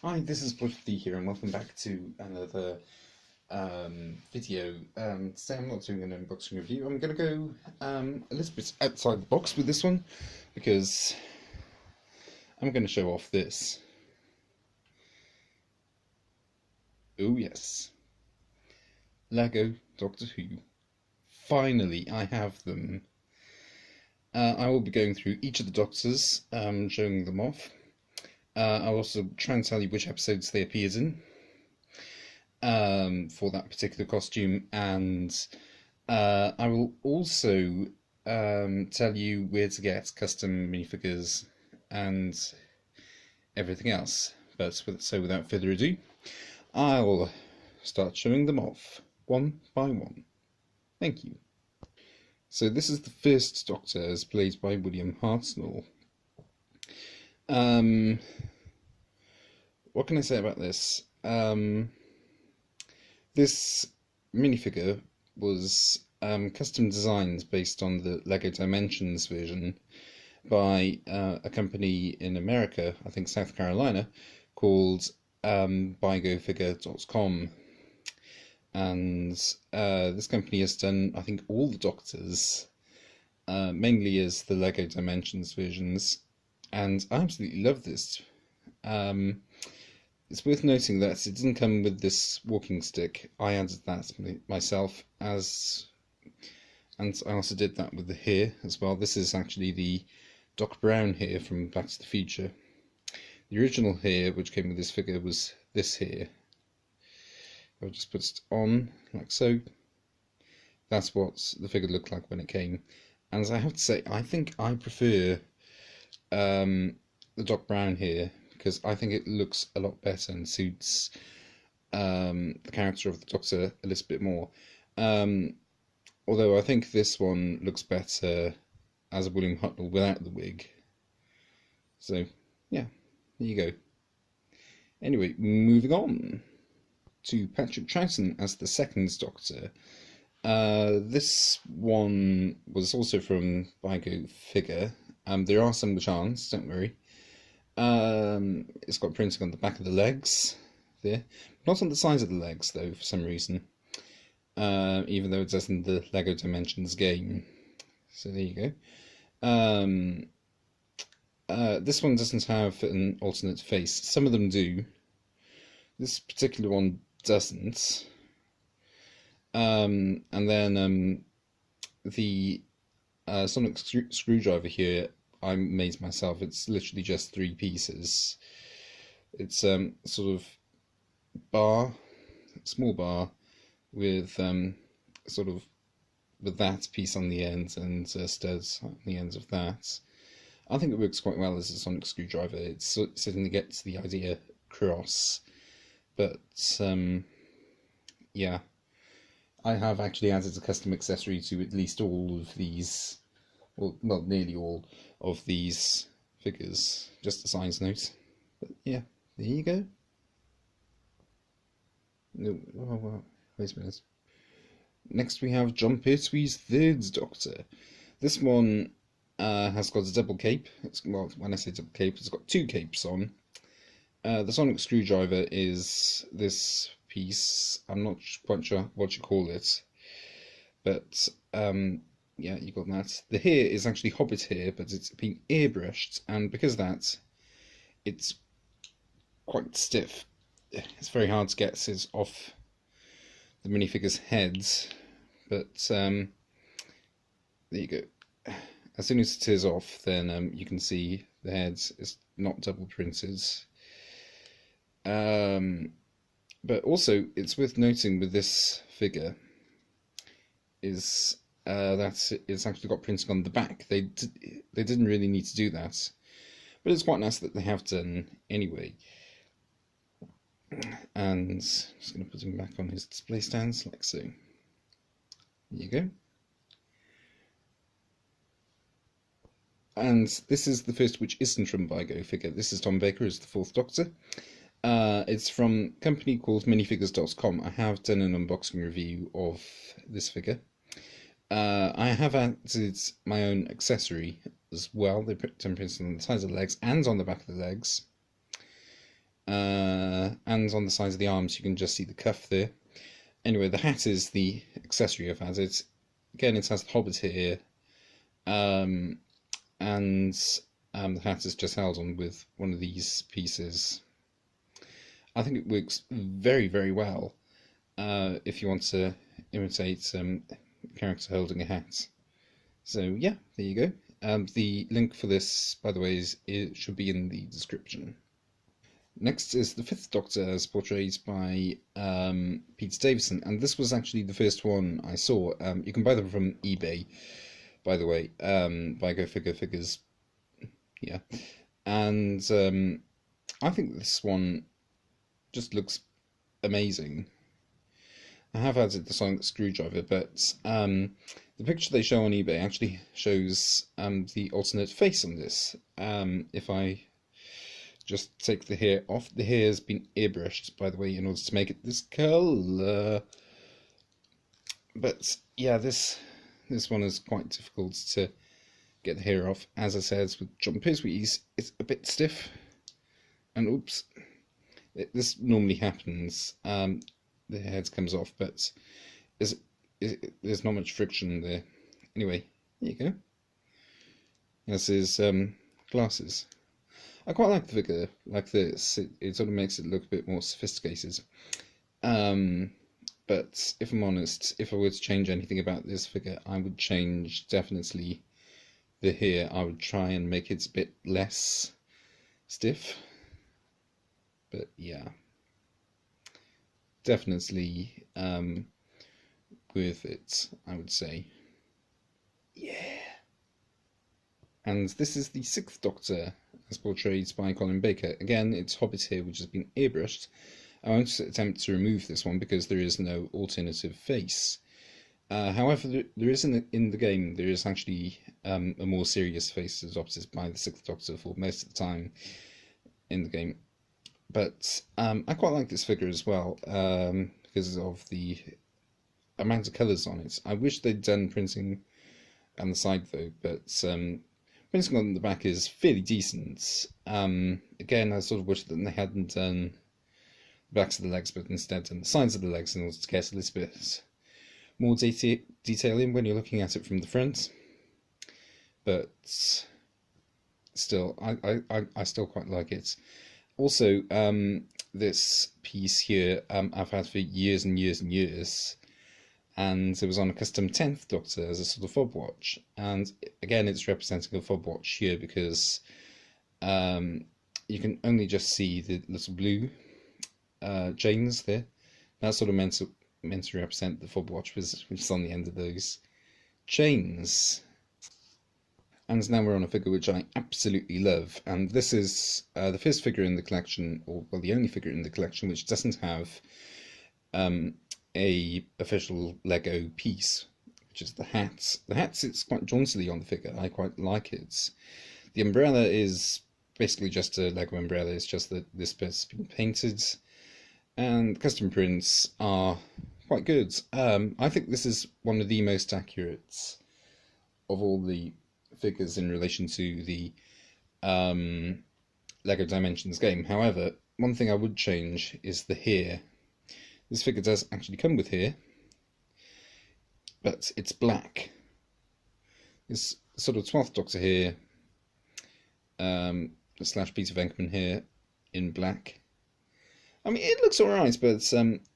Hi, this is Twelfth here, and welcome back to another video. Today I'm not doing an unboxing review. I'm going to go a little bit outside the box with this one, because I'm going to show off this. Oh yes, Lego Doctor Who. Finally, I have them. I will be going through each of the Doctors, showing them off. I'll also try and tell you which episodes they appeared in for that particular costume, and I will also tell you where to get custom minifigures and everything else. So without further ado, I'll start showing them off one by one. Thank you. So this is the first Doctor, as played by William Hartnell. What can I say about this? This minifigure was custom designed based on the Lego Dimensions version by a company in America, I think South Carolina, called bygofigure.com. And this company has done, I think, all the Doctors, mainly as the Lego Dimensions versions, and I absolutely love this. It's worth noting that it didn't come with this walking stick. I added that myself, and I also did that with the hair as well. This is actually the Doc Brown hair from Back to the Future. The original hair which came with this figure was this hair. I'll just put it on like so. That's what the figure looked like when it came, and I have to say, I think I prefer the Doc Brown here, because I think it looks a lot better and suits the character of the Doctor a little bit more. Although I think this one looks better as a William Hartnell without the wig. So yeah, there you go. Anyway, moving on to Patrick Troughton as the second Doctor. This one was also from Bygo Figure. There are some chance, don't worry. It's got printing on the back of the legs there, not on the sides of the legs though, for some reason, even though it does in the Lego Dimensions game. So there you go. This one doesn't have an alternate face. Some of them do. This particular one doesn't. And then the sonic screwdriver here I made myself. It's literally just 3 pieces. It's sort of bar, small bar, with sort of with that piece on the end and studs on the ends of that. I think it works quite well as a sonic screwdriver. It certainly gets the idea across, but yeah, I have actually added a custom accessory to at least all of these, well, not nearly all of these figures, just a side note. But yeah, there you go. No, wait a minute. Next we have John Pertwee's third Doctor. This one has got a double cape. Well, when I say double cape, it's got 2 capes on. The sonic screwdriver is this piece. I'm not quite sure what you call it, but yeah, you got that. The hair is actually Hobbit hair, but it's been airbrushed, and because of that, it's quite stiff. It's very hard to get it off the minifigure's heads, but there you go. As soon as it is off, then you can see the head is not double printed. But also, it's worth noting with this figure is that it's actually got printing on the back. They didn't really need to do that, but it's quite nice that they have done anyway. And just going to put him back on his display stands like so. There you go. And this is the first which isn't from Bygo Figure. This is Tom Baker as the 4th Doctor. It's from a company called minifigures.com. I have done an unboxing review of this figure. I have added my own accessory as well. They put 10 prints on the sides of the legs and on the back of the legs. and on the sides of the arms you can just see the cuff there. Anyway, the hat is the accessory I've added. Again, it has the Hobbit here, and the hat is just held on with one of these pieces. I think it works very, very well if you want to imitate a character holding a hat. So yeah, there you go. The link for this, by the way, it should be in the description. Next is the Fifth Doctor, as portrayed by Peter Davison, and this was actually the first one I saw. You can buy them from eBay, by the way, by Go Figure Figures. Yeah, and I think this one just looks amazing. I have added the sonic screwdriver, but the picture they show on eBay actually shows the alternate face on this. If I just take the hair off, the hair has been airbrushed, by the way, in order to make it this colour. But yeah, this one is quite difficult to get the hair off. As I said, with John Pertwee's, it's a bit stiff. And oops, this normally happens. The head comes off, but there's not much friction there. Anyway, there you go. This is glasses. I quite like the figure like this. It sort of makes it look a bit more sophisticated. But if I'm honest, if I were to change anything about this figure, I would change definitely the hair. I would try and make it a bit less stiff. But yeah, definitely worth it, I would say. Yeah. And this is the Sixth Doctor, as portrayed by Colin Baker. Again, it's Hobbit here, which has been airbrushed. I won't attempt to remove this one because there is no alternative face. However, there is in the game, there is actually a more serious face adopted by the Sixth Doctor for most of the time in the game. But I quite like this figure as well because of the amount of colours on it. I wish they'd done printing on the side though, but printing on the back is fairly decent. Again, I sort of wish that they hadn't done the backs of the legs, but instead done the sides of the legs in order to get a little bit more detail in when you're looking at it from the front. But still, I still quite like it. Also, this piece here I've had for years and years and years, and it was on a custom 10th Doctor as a sort of fob watch. And again, it's representing a fob watch here because you can only just see the little blue chains there. That's sort of meant to represent the fob watch, which is on the end of those chains. And now we're on a figure which I absolutely love, and this is the first figure in the collection, or well, the only figure in the collection which doesn't have a official Lego piece, which is the hat. The hat sits quite jauntily on the figure. I quite like it. The umbrella is basically just a Lego umbrella. It's just that this bit's been painted, and custom prints are quite good. I think this is one of the most accurate of all the figures in relation to the Lego Dimensions game. However, one thing I would change is the hair. This figure does actually come with hair, but it's black. This sort of 12th Doctor here, slash Peter Venkman here in black. I mean, it looks alright, but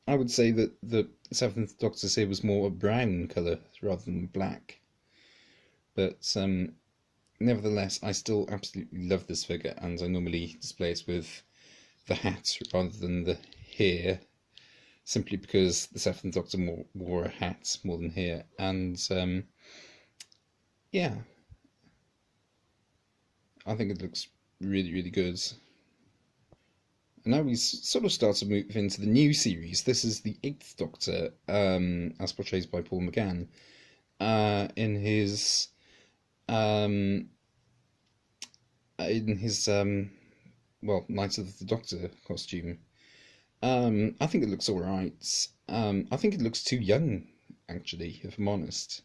I would say that the 7th Doctor's here was more a brown colour rather than black. But nevertheless, I still absolutely love this figure, and I normally display it with the hat rather than the hair, simply because the 7th Doctor wore a hat more than hair. And yeah, I think it looks really, really good. And now we sort of start to move into the new series. This is the 8th Doctor, as portrayed by Paul McGann, in his well, Night of the Doctor costume. I think it looks alright. I think it looks too young, actually, if I'm honest.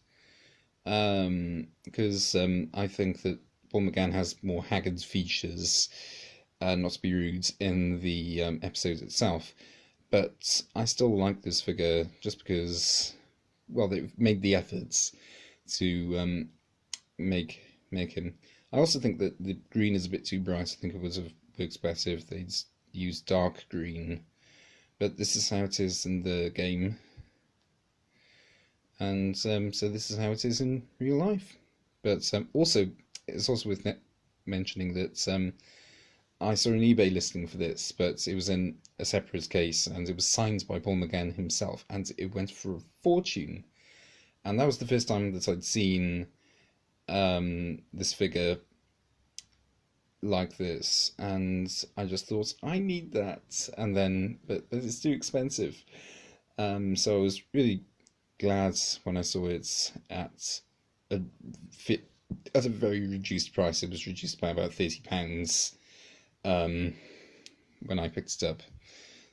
Because I think that Paul McGann has more haggard features, not to be rude, in the episode itself. But I still like this figure just because, well, they've made the efforts to make him. I also think that the green is a bit too bright. I think it would have worked better if they'd used dark green. But this is how it is in the game, and so this is how it is in real life. But also, it's also worth mentioning that I saw an eBay listing for this, but it was in a separate case, and it was signed by Paul McGann himself, and it went for a fortune. And that was the first time that I'd seen this figure like this, and I just thought, I need that, and then but it's too expensive. So I was really glad when I saw it at a very reduced price. It was reduced by about £30 when I picked it up.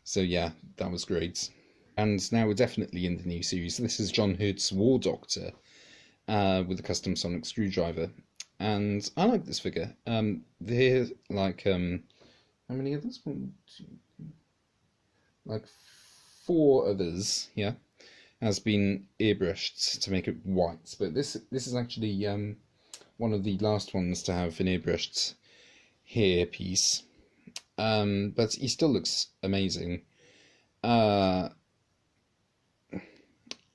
So yeah, that was great. And now we're definitely in the new series. This is John Hurt's War Doctor with a custom sonic screwdriver. And I like this figure. They're like, how many others? One, two, like 4 others, yeah, has been airbrushed to make it white. But this is actually one of the last ones to have an airbrushed hair piece. But he still looks amazing. I'm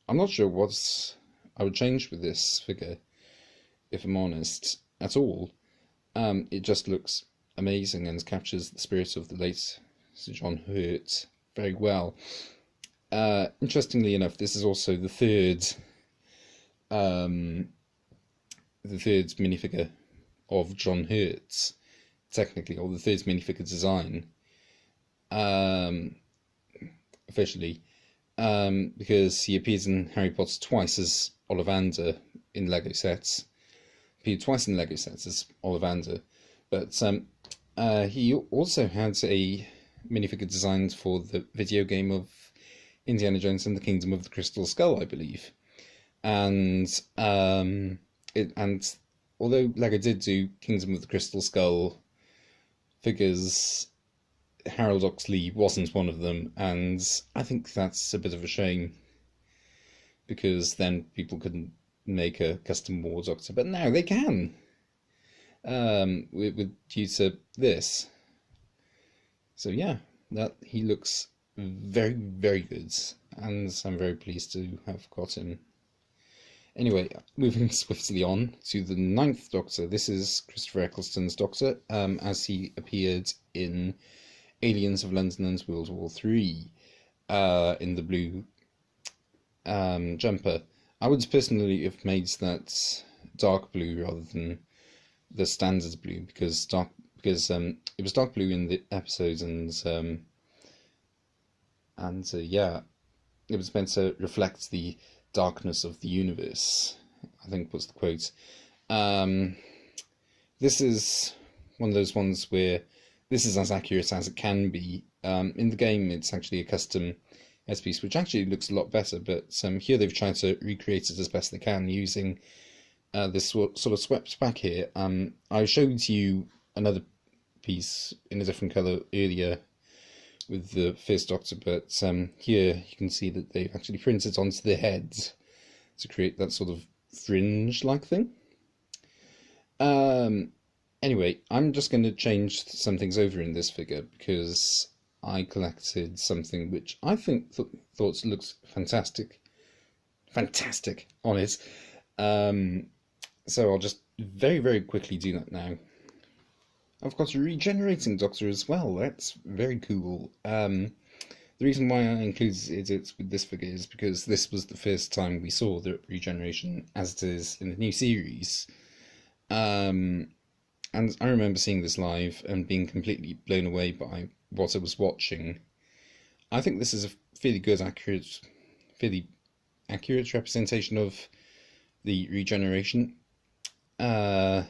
not sure what I would change with this figure, if I'm honest, at all. It just looks amazing and captures the spirit of the late Sir John Hurt very well. Interestingly enough, this is also the third minifigure of John Hurt, technically, or the third minifigure design, officially, because he appears in Harry Potter twice as Ollivander in Lego sets. Appeared twice in Lego sets as Ollivander, but he also had a minifigure designed for the video game of Indiana Jones and the Kingdom of the Crystal Skull, I believe. And although Lego did do Kingdom of the Crystal Skull figures, Harold Oxley wasn't one of them, and I think that's a bit of a shame, because then people couldn't make a custom War Doctor, but now they can, due to this. So yeah, that he looks very, very good, and I'm very pleased to have got him. Anyway, moving swiftly on to the 9th Doctor. This is Christopher Eccleston's Doctor, as he appeared in Aliens of London and World War III, in the blue jumper. I would personally have made that dark blue rather than the standard blue, because it was dark blue in the episode, and yeah, it was meant to reflect the darkness of the universe, I think was the quote. This is one of those ones where this is as accurate as it can be. In the game, it's actually a custom headpiece, which actually looks a lot better, but here they've tried to recreate it as best they can using this sort of swept back here. I showed you another piece in a different colour earlier with the first Doctor, but here you can see that they've actually printed onto the head to create that sort of fringe-like thing. Anyway, I'm just going to change some things over in this figure, because I collected something which I think thought looks fantastic on it. So I'll just very, very quickly do that now. I've got a regenerating Doctor as well. That's very cool. The reason why I included it with this figure is because this was the first time we saw the regeneration as it is in the new series. And I remember seeing this live and being completely blown away by what I was watching. I think this is a fairly accurate representation of the regeneration. And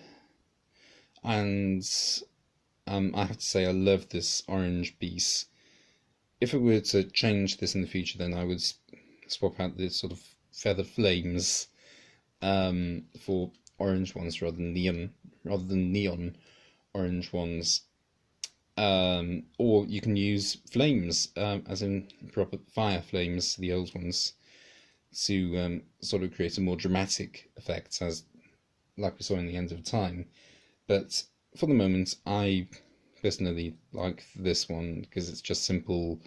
I have to say I love this orange piece. If I were to change this in the future, then I would swap out the sort of feather flames for orange ones rather than neon orange ones. Or you can use flames, as in proper fire flames, the old ones, to sort of create a more dramatic effect, as like we saw in the End of Time. But for the moment, I personally like this one because it's just simple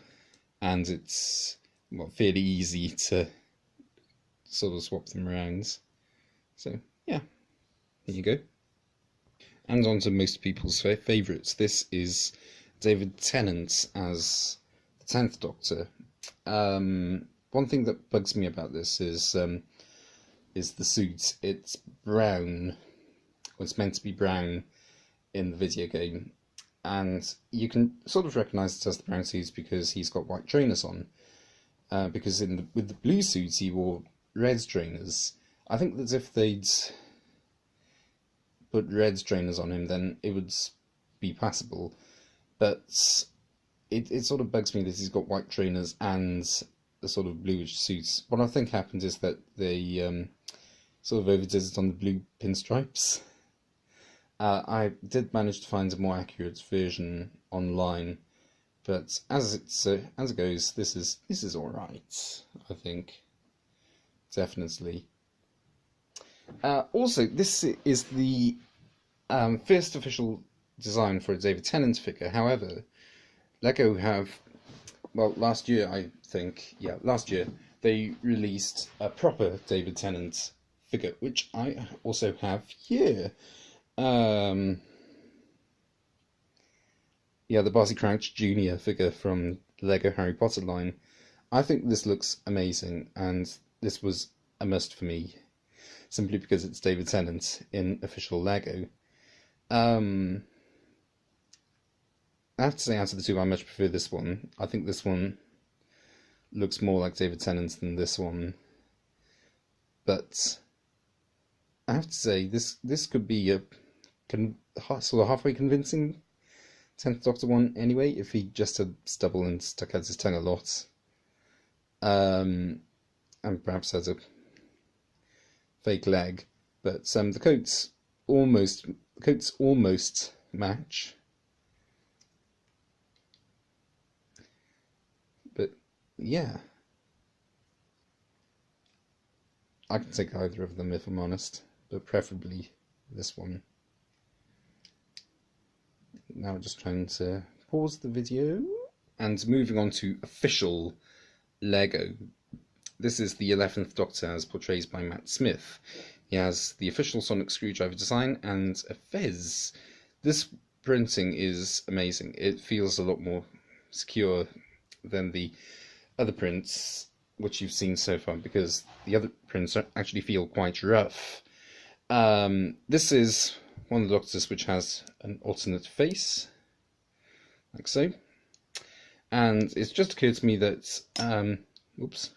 and it's fairly easy to sort of swap them around. So yeah, here you go. And on to most people's favourites. This is David Tennant as the 10th Doctor. One thing that bugs me about this is the suit. It's brown. Well, it's meant to be brown in the video game, and you can sort of recognise it as the brown suit because he's got white trainers on. Because with the blue suits he wore red trainers. I think that if they'd put red trainers on him, then it would be passable. But it sort of bugs me that he's got white trainers and the sort of bluish suits. What I think happened is that they sort of overdid it on the blue pinstripes. I did manage to find a more accurate version online, but as it goes, this is all right. I think definitely. Also, this is the first official design for a David Tennant figure. However, Lego have, well, last year, they released a proper David Tennant figure, which I also have here. The Barty Crouch Jr. figure from the Lego Harry Potter line. I think this looks amazing, and this was a must for me, simply because it's David Tennant in official Lego. I have to say, out of the two, I much prefer this one. I think this one looks more like David Tennant than this one. But I have to say, this could be a sort of halfway convincing 10th Doctor one anyway, if he just had stubble and stuck out his tongue a lot. And perhaps has a fake leg. But the coats almost match. But yeah, I can take either of them if I'm honest, but preferably this one. Now I'm just trying to pause the video and moving on to official Lego. This is the 11th Doctor as portrayed by Matt Smith. He has the official sonic screwdriver design and a fez. This printing is amazing. It feels a lot more secure than the other prints which you've seen so far, because the other prints actually feel quite rough. This is one of the Doctors which has an alternate face, like so. And it's just occurred to me that, oops,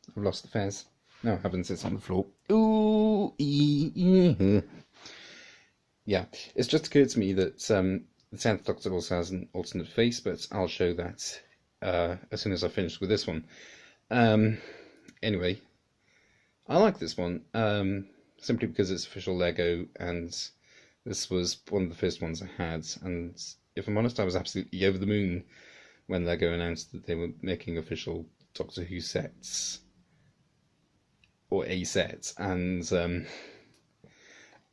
I've lost the fez. No, I haven't, it's on the floor. Ooh, yeah, it's just occurred to me that the 10th Doctor also has an alternate face, but I'll show that as soon as I finish with this one. Anyway, I like this one, simply because it's official Lego, and this was one of the first ones I had, and if I'm honest, I was absolutely over the moon when Lego announced that they were making official Doctor Who sets, or a set, and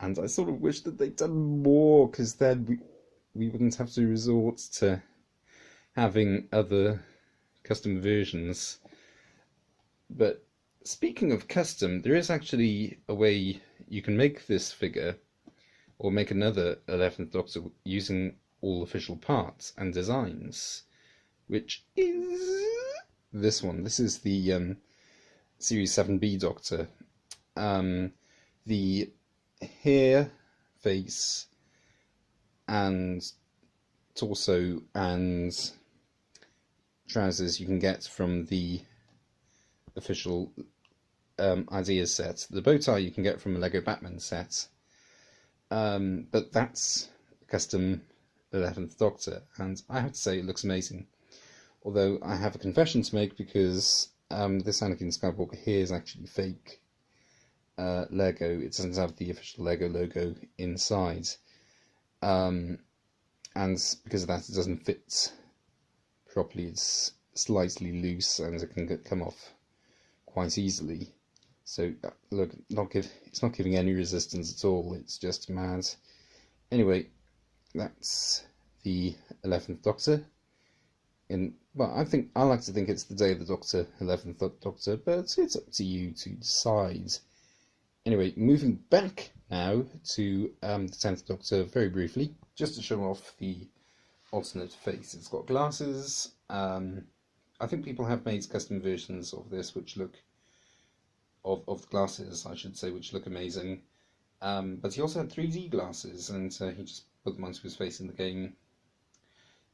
I sort of wish that they'd done more, because then we wouldn't have to resort to having other custom versions. But speaking of custom, there is actually a way you can make this figure, or make another 11th Doctor, using all official parts and designs, which is this one. This is the Series 7B Doctor. The hair, face, and torso and trousers you can get from the official ideas set. The bow tie you can get from a Lego Batman set, but that's a custom 11th Doctor, and I have to say it looks amazing. Although I have a confession to make, because this Anakin Skywalker here is actually fake Lego. It doesn't have the official Lego logo inside. and because of that it doesn't fit properly. It's slightly loose and it can come off quite easily. So look, it's not giving any resistance at all. It's just mad. Anyway, that's the 11th Doctor. Well, I like to think it's the Day of the Doctor, 11th Doctor, but it's up to you to decide. Anyway, moving back now to the 10th Doctor very briefly, just to show off the alternate face. It's got glasses. I think people have made custom versions of this which look of the glasses, I should say, which look amazing. But he also had 3D glasses, and he just put them onto his face in the game.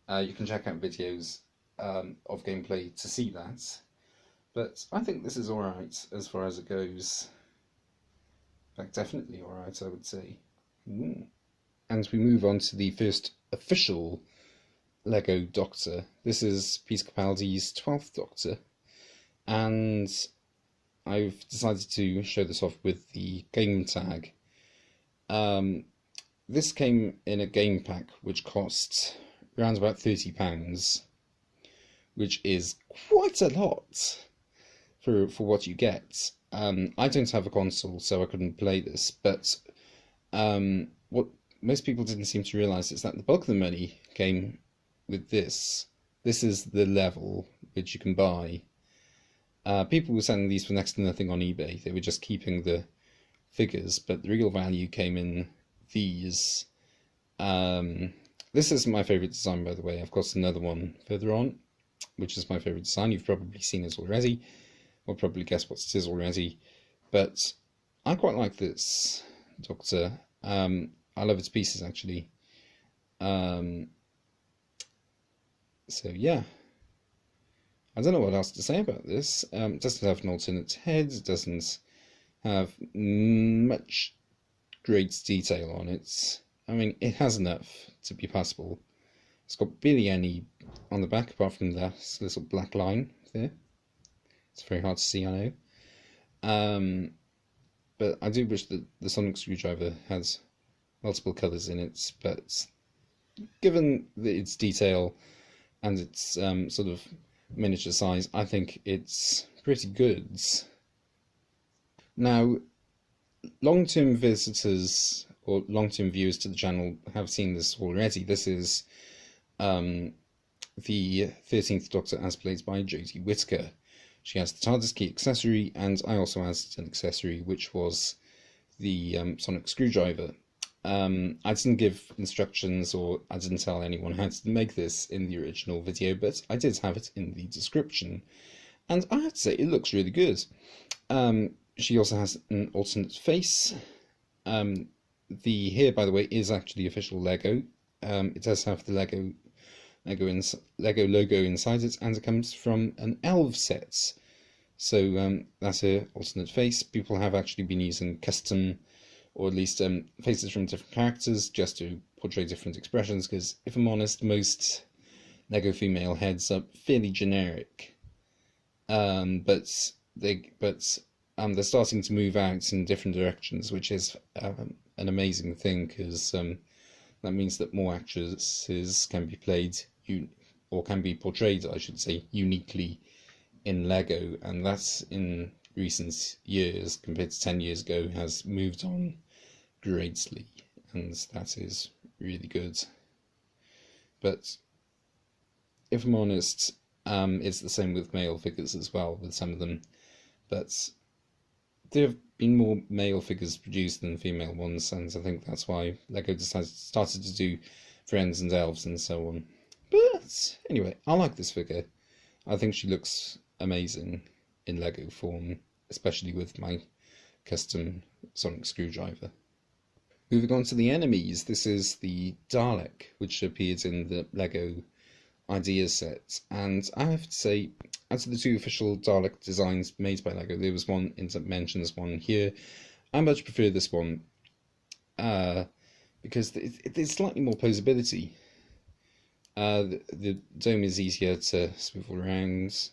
You can check out videos of gameplay to see that. But I think this is alright as far as it goes. In fact, definitely alright, I would say. And we move on to the first official Lego Doctor. This is Peter Capaldi's 12th Doctor. And I've decided to show this off with the game tag. This came in a game pack which cost around about £30, which is quite a lot for what you get. I don't have a console, so I couldn't play this, but what most people didn't seem to realise is that the bulk of the money came with this. This is the level which you can buy. People were selling these for next to nothing on eBay. They were just keeping the figures, but the real value came in these. This is my favourite design, by the way. I've got another one further on, which is my favourite design. You've probably seen it already, or probably guessed what it is already. But I quite like this Doctor. I love its pieces, actually. So yeah. I don't know what else to say about this. It doesn't have an alternate head, it doesn't have much great detail on it. I mean, it has enough to be passable. It's got barely any on the back, apart from that little black line there. It's very hard to see, I know. But I do wish that the sonic screwdriver has multiple colours in it, but given its detail and its sort of miniature size, I think it's pretty good. Now, long-term visitors or long-term viewers to the channel have seen this already. This is the 13th Doctor as played by Jodie Whittaker. She has the TARDIS key accessory, and I also has an accessory which was the sonic screwdriver. I didn't give instructions, or I didn't tell anyone how to make this in the original video, but I did have it in the description, and I have to say it looks really good. She also has an alternate face. The hair, by the way, is actually official Lego. It does have the Lego logo inside it, and it comes from an Elf set. So that's her alternate face. People have actually been using custom, or at least faces from different characters, just to portray different expressions, because if I'm honest, most Lego female heads are fairly generic. But they're starting to move out in different directions, which is an amazing thing, because that means that more actresses can be played, or can be portrayed, I should say, uniquely in Lego, and that's in recent years, compared to 10 years ago, has moved on greatly, and that is really good. But if I'm honest, it's the same with male figures as well, with some of them, but there have been more male figures produced than female ones, and I think that's why Lego started to do friends and elves and so on. But anyway, I like this figure. I think she looks amazing in Lego form, especially with my custom sonic screwdriver. Moving on to the enemies, this is the Dalek, which appeared in the Lego idea set, and I have to say, out of the two official Dalek designs made by Lego, there was one in mentions, one here. I much prefer this one, because there's slightly more posability. The dome is easier to swivel around.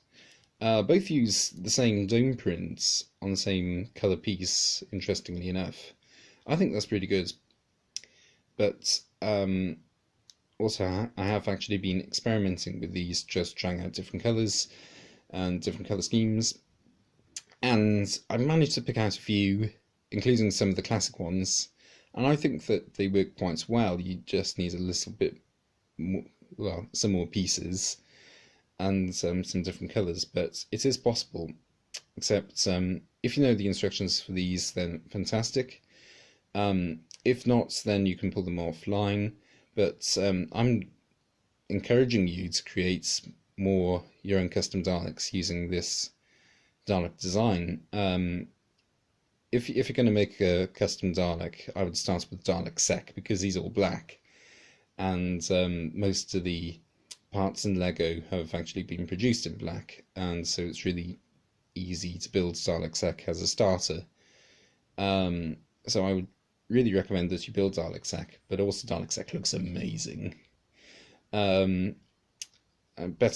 Both use the same dome prints on the same colour piece, interestingly enough. I think that's pretty good. But also, I have actually been experimenting with these, just trying out different colours and different colour schemes, and I managed to pick out a few, including some of the classic ones, and I think that they work quite well. You just need a little bit more, well, some more pieces and some different colours, but it is possible, except if you know the instructions for these, then fantastic. If not, then you can pull them offline, but I'm encouraging you to create more your own custom Daleks using this Dalek design. If you're going to make a custom Dalek, I would start with Dalek Sec, because he's all black, and most of the parts in Lego have actually been produced in black, and so it's really easy to build Dalek Sec as a starter. So I would really recommend that you build Dalek Sec, but also Dalek Sec looks amazing. Better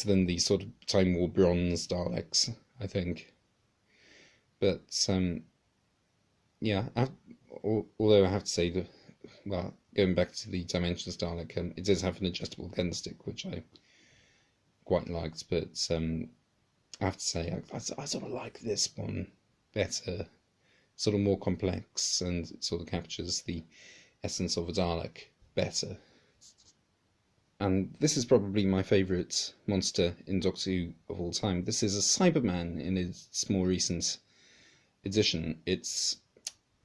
than the sort of Time War bronze Daleks, I think. But yeah, although I have to say that, well, going back to the Dimensions Dalek, it does have an adjustable gun stick, which I quite liked, but I have to say I sort of like this one better, sort of more complex, and it sort of captures the essence of a Dalek better. And this is probably my favourite monster in Doctor Who of all time. This is a Cyberman in its more recent edition. It's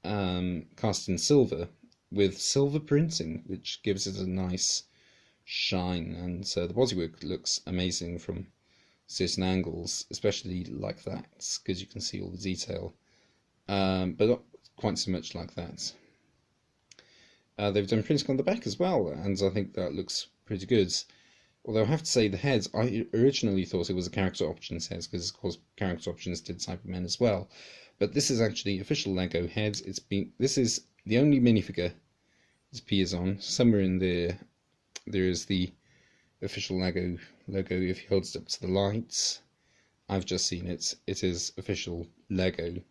cast in silver with silver printing, which gives it a nice shine, and the bodywork looks amazing from certain angles, especially like that, because you can see all the detail, but not quite so much like that. They've done printing on the back as well, and I think that looks pretty good. Although I have to say, the heads, I originally thought it was a character options heads, because of course character options did Cybermen as well. But this is actually official Lego heads. This is the only minifigure this appears on. Somewhere in there is the official Lego logo. If he holds it up to the lights, I've just seen it. It is official Lego,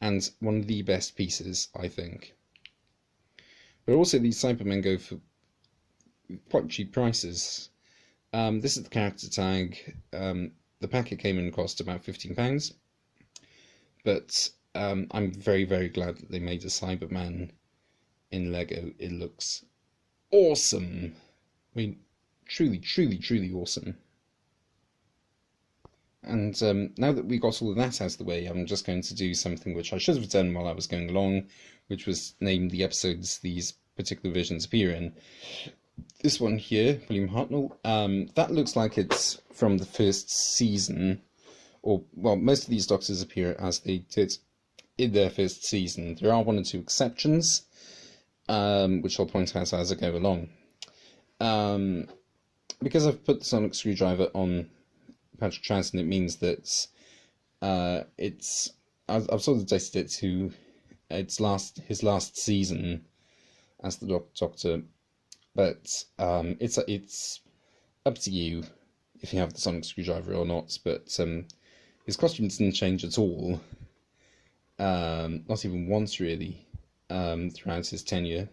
and one of the best pieces, I think. But also these Cybermen go for quite cheap prices. This is the character tag. The packet came in cost about £15, but I'm very, very glad that they made a Cyberman in Lego. It looks awesome. I mean, truly, truly, truly awesome. And now that we got all of that out of the way, I'm just going to do something which I should have done while I was going along, which was name the episodes these particular versions appear in. This one here, William Hartnell, that looks like it's from the first season, or, well, most of these Doctors appear as they did in their first season. There are one or two exceptions, which I'll point out as I go along. Because I've put the sonic screwdriver on Patrick Troughton, it means that I've sort of dated it to his last season as the Doctor, but it's up to you if you have the sonic screwdriver or not. But his costume didn't change at all, not even once really, throughout his tenure.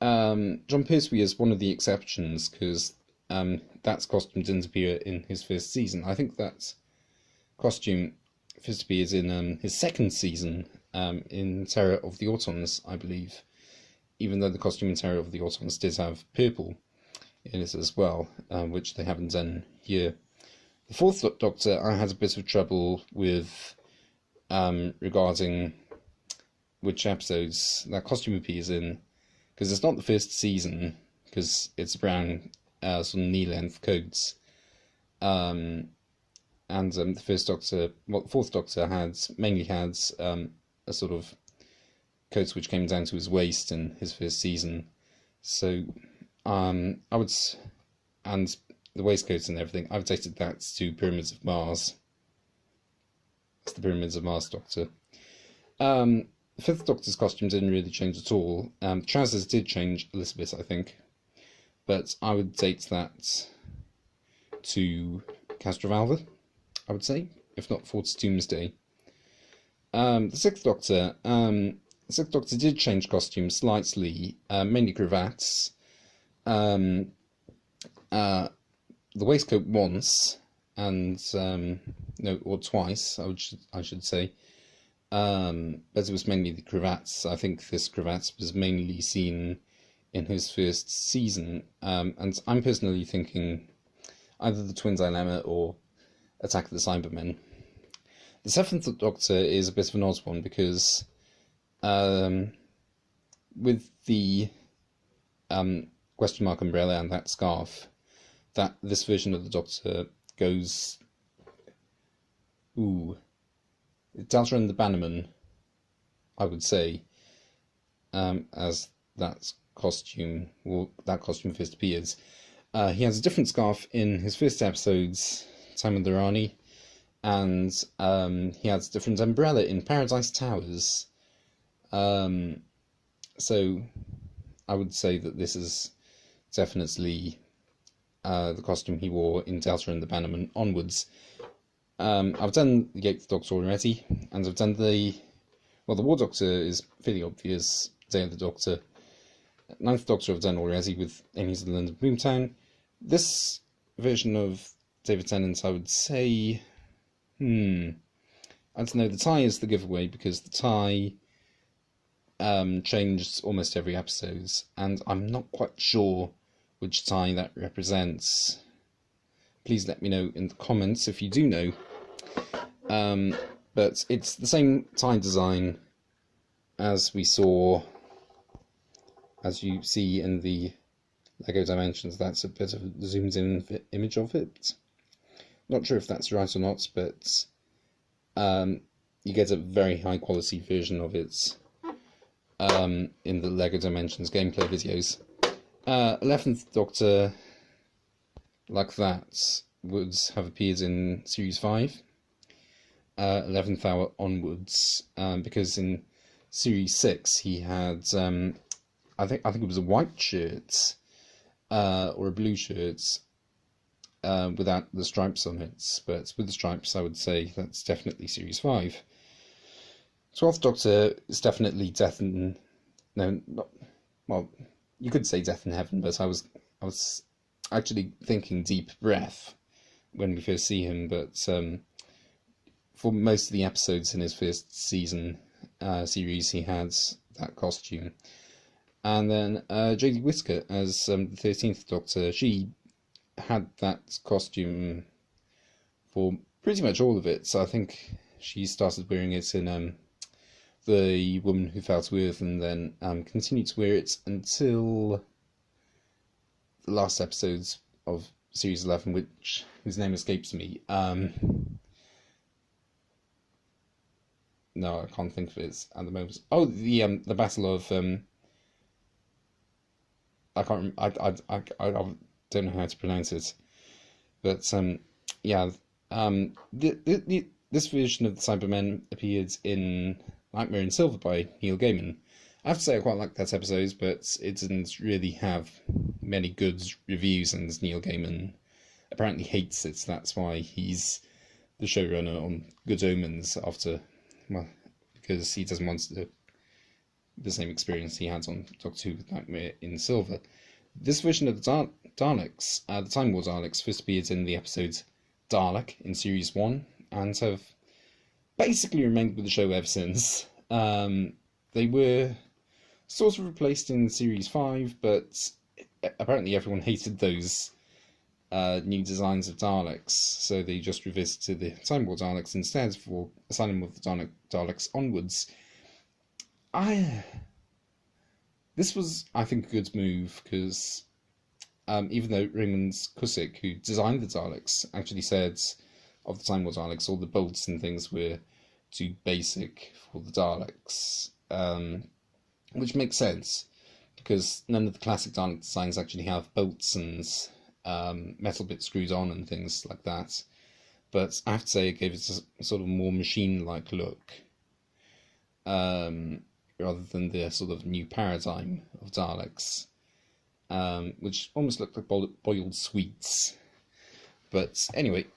John Pertwee is one of the exceptions, because that costume didn't appear in his first season. I think that costume first appears in his second season, in Terror of the Autons, I believe, even though the costume in Terror of the Autons did have purple in it as well, which they haven't done here. The Fourth Doctor, I had a bit of trouble with regarding which episodes that costume appears in, because it's not the first season, because it's brown sort of knee-length coats, and the first Doctor, well, the Fourth Doctor mainly had a sort of coats which came down to his waist in his first season. So I would, and the waistcoats and everything, I've dated that to Pyramids of Mars. It's the Pyramids of Mars Doctor. The Fifth Doctor's costume didn't really change at all. Trousers did change a little bit, I think, but I would date that to Castrovalva, I would say, if not Fortis Doomsday. The Sixth Doctor did change costumes slightly, mainly cravats. the waistcoat once, and no, or twice, I should say. But it was mainly the cravats. I think this cravat was mainly seen in his first season, and I'm personally thinking either the Twin Dilemma or Attack of the Cybermen. The Seventh Doctor is a bit of an odd one because with the question mark umbrella and that scarf, that this version of the Doctor goes, Delta and the Bannerman, I would say, as that costume first appears. He has a different scarf in his first episode's Time with the Rani, and he has a different umbrella in Paradise Towers. So I would say that this is definitely the costume he wore in Delta and the Bannerman onwards. I've done the Eighth Doctor already, and I've done the War Doctor is fairly obvious, Day of the Doctor. Ninth Doctor I've done already with Amy's in the London Boomtown. This version of David Tennant, I would say, I don't know, the tie is the giveaway, because the tie changed almost every episode, and I'm not quite sure which tie that represents. Please let me know in the comments if you do know. But it's the same tie design as we saw, as you see in the Lego Dimensions. That's a bit of a zoomed in image of it. Not sure if that's right or not, but you get a very high quality version of it in the Lego Dimensions gameplay videos. 11th Doctor, like that, would have appeared in Series 5, 11th hour onwards, because in Series 6 he had, I think it was a white shirt, or a blue shirt, without the stripes on it, but with the stripes I would say that's definitely Series 5. 12th Doctor is definitely Death in... No, not... Well, you could say Death in Heaven, but I was actually thinking Deep Breath when we first see him, but for most of the episodes in his first season series he had that costume. And then Jodie Whittaker as the 13th Doctor, she had that costume for pretty much all of it, so I think she started wearing it in The Woman Who Fell to Earth, and then continued to wear it until the last episodes of Series 11, whose name escapes me. No, I can't think of it at the moment. Oh, the Battle of I can't. I don't know how to pronounce it, but yeah. This version of the Cybermen appeared in Nightmare in Silver by Neil Gaiman. I have to say I quite like that episode, but it didn't really have many good reviews, and Neil Gaiman apparently hates it. That's why he's the showrunner on Good Omens after, well, because he doesn't want the same experience he had on Doctor Who with Nightmare in Silver. This version of the Daleks, the Time War Daleks, first appeared in the episode Dalek in Series 1, and have basically remained with the show ever since. They were sort of replaced in Series 5, but apparently everyone hated those new designs of Daleks, so they just revisited the Time War Daleks instead for Asylum of the Daleks onwards. This was, I think, a good move, because even though Raymond Cusick, who designed the Daleks, actually said of the Time War Daleks all the bolts and things were too basic for the Daleks, which makes sense, because none of the classic Dalek designs actually have bolts and metal bits screwed on and things like that. But I have to say it gave it a sort of more machine-like look, rather than the sort of new paradigm of Daleks, which almost looked like boiled sweets. But anyway,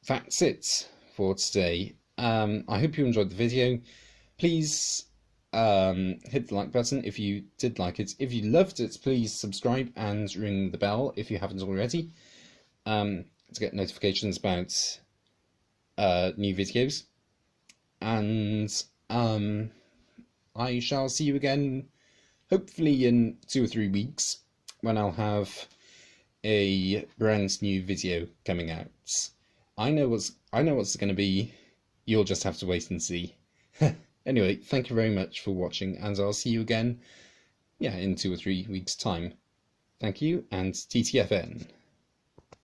that's it for today. I hope you enjoyed the video. Please hit the like button if you did like it. If you loved it, please subscribe and ring the bell if you haven't already, to get notifications about new videos. And I shall see you again, hopefully in 2 or 3 weeks, when I'll have a brand new video coming out. I know what's going to be. You'll just have to wait and see. Anyway, thank you very much for watching, and I'll see you again, in 2 or 3 weeks' time. Thank you, and TTFN.